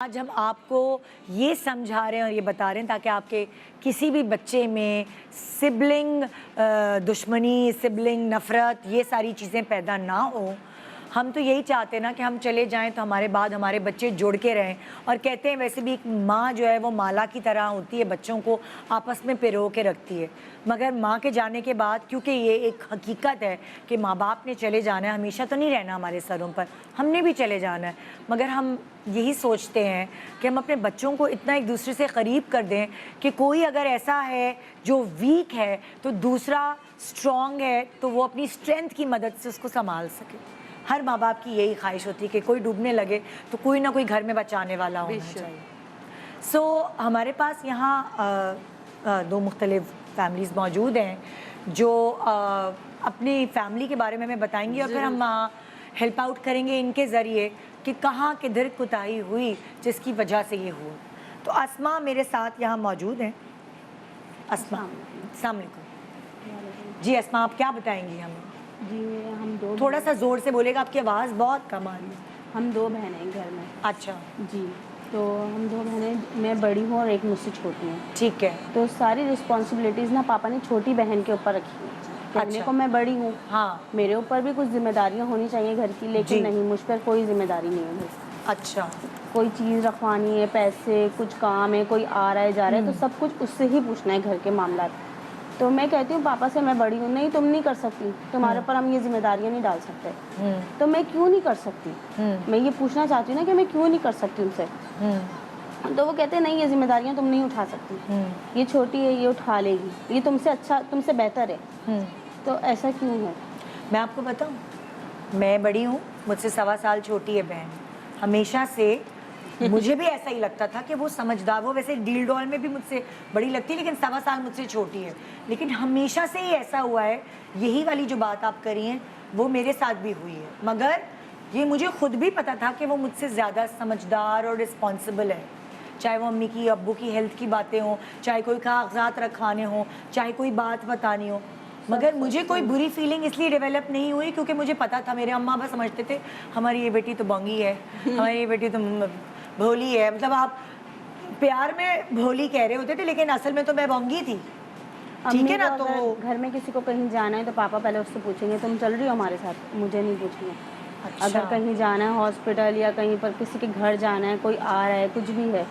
आज हम आपको ये समझा रहे हैं और ये बता रहे हैं ताकि आपके किसी भी बच्चे में सिबलिंग दुश्मनी, सिबलिंग नफ़रत, ये सारी चीज़ें पैदा ना हो। हम तो यही चाहते हैं ना कि हम चले जाएं तो हमारे बाद हमारे बच्चे जुड़ के रहें। और कहते हैं वैसे भी एक माँ जो है वो माला की तरह होती है, बच्चों को आपस में पिरो के रखती है। मगर माँ के जाने के बाद, क्योंकि ये एक हकीकत है कि माँ बाप ने चले जाना है, हमेशा तो नहीं रहना हमारे सरों पर, हमने भी चले जाना है। मगर हम यही सोचते हैं कि हम अपने बच्चों को इतना एक दूसरे से करीब कर दें कि कोई अगर ऐसा है जो वीक है तो दूसरा स्ट्रॉन्ग है, तो वो अपनी स्ट्रेंथ की मदद से उसको संभाल सके। हर माँ बाप की यही ख्वाहिश होती है कि कोई डूबने लगे तो कोई ना कोई घर में बचाने वाला होना चाहिए। सो हमारे पास यहाँ दो मुख्तलिफ फैमिलीज़ मौजूद हैं जो अपनी फैमिली के बारे में हमें बताएंगी और फिर हम हेल्प आउट करेंगे इनके ज़रिए कि कहाँ किधर कोताही हुई जिसकी वजह से ये हुआ। तो अस्मा मेरे साथ यहाँ मौजूद हैं। अस्मा, अस्सलाम वालेकुम। जी अस्मा, आप क्या बताएंगी हमें? जी हम दो, थोड़ा सा जोर से बोलेगा, आपकी आवाज़ बहुत कम आ रही है। हम दो बहनें हैं घर में। अच्छा जी, तो हम दो बहनें, मैं बड़ी हूँ और एक मुझसे छोटी हूँ। ठीक है। तो सारी रिस्पॉन्सिबिलिटीज़ ना पापा ने छोटी बहन के ऊपर रखी है। कहने अच्छा। को मैं बड़ी हूँ, हाँ, मेरे ऊपर भी कुछ जिम्मेदारियाँ होनी चाहिए घर की, लेकिन नहीं, मुझ पर कोई जिम्मेदारी नहीं है भाई। अच्छा। कोई चीज़ रखवानी है, पैसे, कुछ काम है, कोई आ रहा है जा रहा है, तो सब कुछ उससे ही पूछना है घर के मामला। तो मैं कहती हूँ पापा से, मैं बड़ी हूँ, नहीं तुम नहीं कर सकती, तुम्हारे ऊपर हम ये जिम्मेदारियाँ नहीं डाल सकते। तो मैं क्यों नहीं कर सकती? मैं ये पूछना चाहती हूँ ना कि मैं क्यों नहीं कर सकती उनसे। तो वो कहते हैं नहीं, ये जिम्मेदारियाँ तुम नहीं उठा सकती, ये छोटी है, ये उठा लेगी, ये तुमसे अच्छा, तुमसे बेहतर है। तो ऐसा क्यों है? मैं आपको बताऊँ, मैं बड़ी हूँ, मुझसे 1.25 साल छोटी है बहन। हमेशा से मुझे भी ऐसा ही लगता था कि वो समझदार, वो वैसे डील डॉल में भी मुझसे बड़ी लगती है, लेकिन 1.25 साल मुझसे छोटी है। लेकिन हमेशा से ही ऐसा हुआ है, यही वाली जो बात आप करी हैं वो मेरे साथ भी हुई है। मगर ये मुझे खुद भी पता था कि वो मुझसे ज़्यादा समझदार और रिस्पॉन्सिबल है। चाहे वो अम्मी की, अब्बू की हेल्थ की बातें हों, चाहे कोई कागजात रखवाने हों, चाहे कोई बात बतानी हो। मगर मुझे कोई बुरी फीलिंग इसलिए डेवलप नहीं हुई क्योंकि मुझे पता था, मेरे अम्मा बस समझते थे हमारी ये बेटी तो बंगी है, हमारी ये बेटी तो भोली है। मतलब आप प्यार में भोली कह रहे होते थे, लेकिन असल में तो मैं बंगी थी। ठीक है ना? तो घर में किसी को कहीं जाना है तो पापा पहले उससे पूछेंगे तुम चल रही हो हमारे साथ, मुझे नहीं पूछेंगे। अच्छा। अगर कहीं जाना है, हॉस्पिटल या कहीं पर किसी के घर जाना है, कोई आ रहा है, कुछ भी है,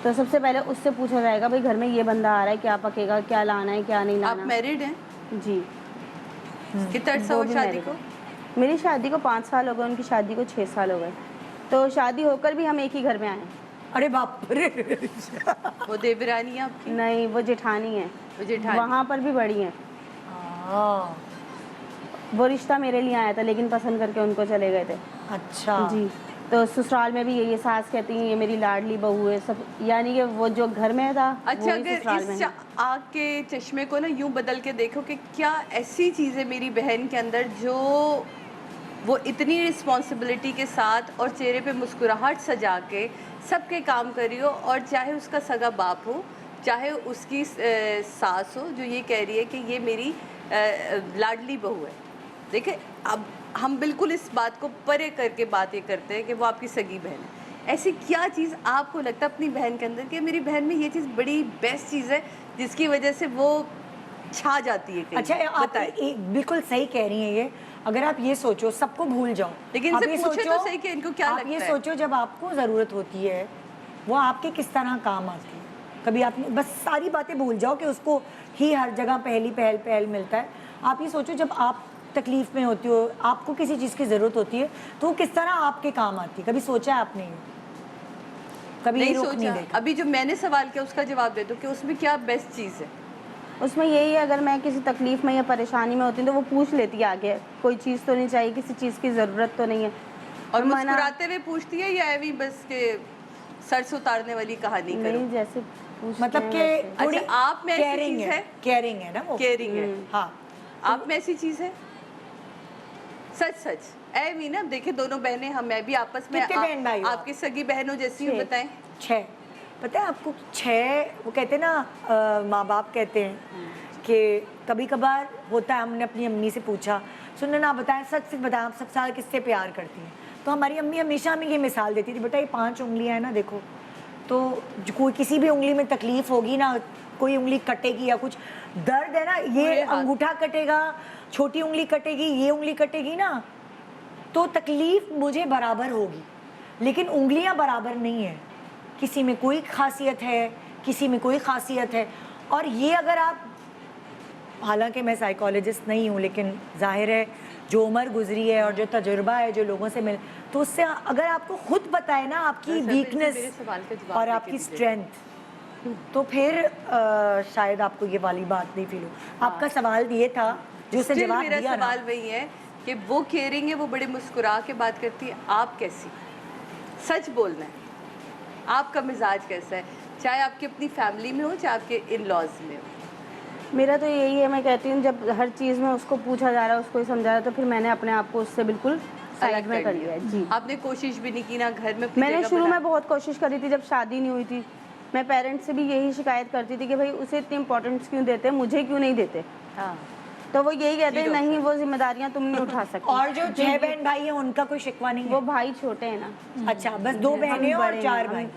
तो सबसे पहले उससे पूछा जाएगा भाई घर में ये बंदा आ रहा है, क्या पकेगा, क्या लाना है, क्या नहीं लाना। आप मैरिड हैं? जी। कितना अर्सा हुआ शादी को? मेरी शादी को 5 साल हो गए, उनकी शादी को 6 साल हो गए। तो शादी होकर भी हम एक ही घर में आए हैं। अरे बाप रे। वो देवरानी है आपकी? नहीं, वो जेठानी है। वो जेठानी वहाँ पर भी बड़ी हैं। वो रिश्ता मेरे लिए आया था, लेकिन पसंद करके उनको चले गए थे। अच्छा जी। तो ससुराल में भी ये सास कहती हैं ये मेरी लाडली बहू है, सब, यानी कि वो जो घर में था। अच्छा, अगर इस आग के चश्मे को ना यूं बदल के देखो कि क्या ऐसी चीज़ है मेरी बहन के अंदर जो वो इतनी रिस्पॉन्सिबिलिटी के साथ और चेहरे पे मुस्कुराहट सजा के सबके काम कर रही हो, और चाहे उसका सगा बाप हो, चाहे उसकी सास हो, जो ये कह रही है कि ये मेरी लाडली बहू है। देखिए, अब हम बिल्कुल इस बात को परे करके बात ये करते हैं कि वो आपकी सगी बहन है। ऐसी क्या चीज़ आपको लगता है अपनी बहन के अंदर कि मेरी बहन में ये चीज़ बड़ी बेस्ट चीज़ है जिसकी वजह से वो छा जाती है कहीं? अच्छा, आप बिल्कुल सही कह रही हैं ये। अगर आप ये सोचो, सबको भूल जाओ, लेकिन आप इनसे ये पूछे सोचो, तो सही कि इनको क्या आप लगता ये है? सोचो जब आपको ज़रूरत होती है वो आपके किस तरह काम आती है। कभी आपने बस सारी बातें भूल जाओ कि उसको ही हर जगह पहल मिलता है। आप ये सोचो जब आप तकलीफ़ में होती हो, आपको किसी चीज़ की ज़रूरत होती है तो वो किस तरह आपके काम आती है। कभी सोचा है आपने? कभी नहीं रुख सोचा। देखा? अभी जो मैंने सवाल किया उसका जवाब दे दो कि उसमें क्या बेस्ट चीज़ है। उसमें यही है, अगर मैं किसी तकलीफ़ में या परेशानी में होती हूँ तो वो पूछ लेती है आगे, कोई चीज़ तो नहीं चाहिए, किसी चीज़ की ज़रूरत तो नहीं है। और मुस्कुराते हुए पूछती है या ऐवी बस के सर से उतारने वाली कहानी करो? नहीं, जैसे मतलब कि थोड़ी अच्छा, आप में ऐसी चीज़ है? केयरिंग है ना वो? केयरिंग है। हाँ, आप में ऐसी चीज़ है? सच ऐवी ना। देखिए, दोनों बहनें, हम मैं भी आपस में कितने बहन भाई हो आप? आपकी सगी बहनों जैसी हूँ। 6। बताएं। 6। पता है आपको 6? वो कहते हैं ना, माँ बाप कहते हैं कि कभी कभार होता है, हमने अपनी अम्मी से पूछा, सुनने ना बताएं, सच बताएं, आप सबसे ज़्यादा किससे प्यार करती हैं? तो हमारी अम्मी हमेशा हमें ये मिसाल देती थी, बेटा ये 5 उंगलियां हैं ना, देखो, तो कोई किसी भी उंगली में तकलीफ होगी ना, कोई उंगली कटेगी या कुछ दर्द है ना, ये पूरे हाथ। अंगूठा कटेगा, छोटी उंगली कटेगी, ये उंगली कटेगी ना, तो तकलीफ मुझे बराबर होगी, लेकिन उंगलियां बराबर नहीं है। किसी में कोई खासियत है, किसी में कोई खासियत है। और ये अगर आप, हालांकि मैं साइकोलॉजिस्ट नहीं हूँ, लेकिन जाहिर है जो उम्र गुजरी है और जो तजुर्बा है, जो लोगों से मिल, तो उससे अगर आपको खुद बताए ना आपकी सर, मेरे वीकनेस सवाल का जवाब और देके आपकी दीजिए। स्ट्रेंथ, तो फिर शायद आपको ये वाली बात नहीं फील हो। आपका सवाल ये था जो उसे Still जवाब मेरा दिया ना। सवाल वही है कि वो केयरिंग है, वो बड़े मुस्कुरा के बात करती है, आप कैसी? सच बोलना है, आपका मिजाज कैसा है, चाहे आपकी अपनी फैमिली में हो, चाहे आपके इन लॉज में हो। मेरा तो यही है, मैं कहती हूँ जब हर चीज़ में उसको पूछा जा रहा है, उसको ही समझा रहा है, तो फिर मैंने अपने आप को उससे बिल्कुल साइड अलग में कर लिया है। जी, आपने कोशिश भी नहीं की ना घर में अपनी मैंने जगह शुरू बना- में बहुत कोशिश करी थी, जब शादी नहीं हुई थी। मैं पेरेंट्स से भी यही शिकायत करती थी कि भाई उसे इतनी इंपॉर्टेंस क्यों देते, मुझे क्यों नहीं देते। हाँ। तो वो यही कहते हैं, Zero, नहीं वो जिम्मेदारियां तुम नहीं उठा सकती। और जो 6 बहन भाई हैं उनका कोई शिकवा नहीं वो है? भाई छोटे हैं ना। अच्छा, बस 2 हम बहनें और बड़े हैं, 4 हम- भाई।